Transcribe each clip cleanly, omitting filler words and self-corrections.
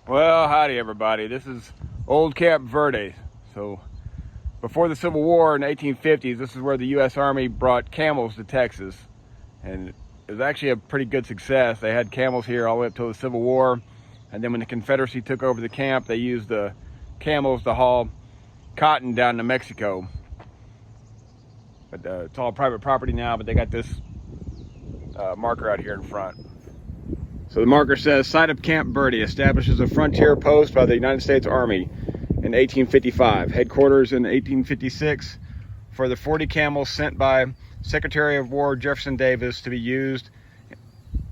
Well, howdy everybody. This is old Camp Verde. So before the Civil War in the 1850s, this is where the U.S. Army brought camels to Texas. And it was actually a pretty good success. They had camels here all the way up till the Civil War. And then when the Confederacy took over the camp, they used the camels to haul cotton down to Mexico. But it's all private property now, but they got this marker out here in front. So the marker says, site of Camp Verde establishes a frontier post by the United States Army in 1855. Headquarters in 1856 for the 40 camels sent by Secretary of War Jefferson Davis to be used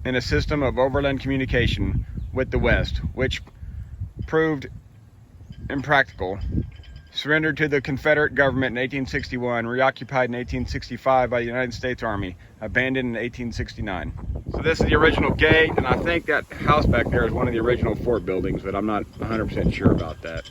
in a system of overland communication with the West, which proved impractical. Surrendered to the Confederate government in 1861, reoccupied in 1865 by the United States Army, abandoned in 1869. So this is the original gate, and I think that house back there is one of the original fort buildings, but I'm not 100% sure about that.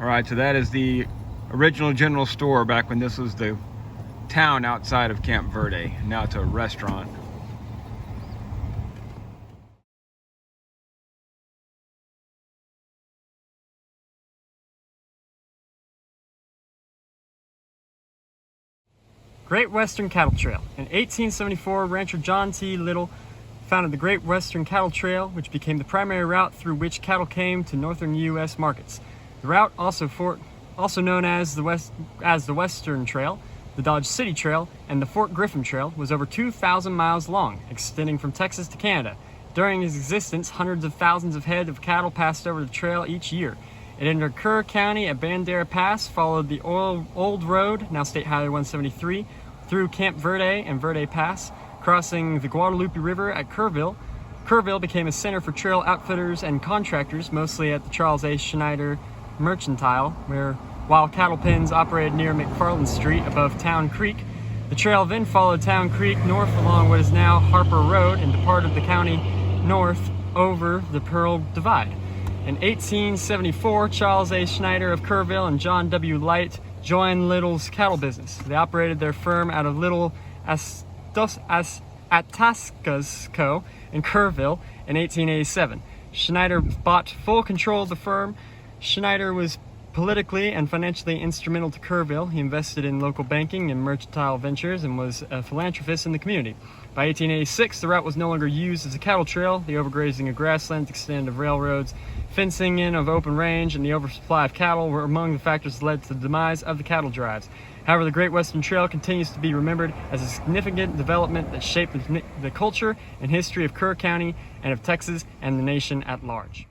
All right, so that is the original general store back when this was the town outside of Camp Verde. Now it's a restaurant. Great Western Cattle Trail. In 1874, rancher John T. Little founded the Great Western Cattle Trail, which became the primary route through which cattle came to northern U.S. markets. The route, also known as the Western Trail, the Dodge City Trail, and the Fort Griffin Trail, was over 2,000 miles long, extending from Texas to Canada. During its existence, hundreds of thousands of head of cattle passed over the trail each year. It entered Kerr County at Bandera Pass, followed the old road, now State Highway 173, through Camp Verde and Verde Pass, crossing the Guadalupe River at Kerrville. Kerrville became a center for trail outfitters and contractors, mostly at the Charles A. Schneider Mercantile, where while cattle pens operated near McFarland Street above Town Creek. The trail then followed Town Creek north along what is now Harper Road and departed the county north over the Pearl Divide. In 1874, Charles A. Schneider of Kerrville and John W. Light joined Little's cattle business. They operated their firm out of Little Atascasco in Kerrville in 1887. Schneider bought full control of the firm. Schneider was politically and financially instrumental to Kerrville. He invested in local banking and mercantile ventures and was a philanthropist in the community. By 1886, the route was no longer used as a cattle trail. The overgrazing of grasslands, extent of railroads, fencing in of open range, and the oversupply of cattle were among the factors that led to the demise of the cattle drives. However, the Great Western Trail continues to be remembered as a significant development that shaped the culture and history of Kerr County and of Texas and the nation at large.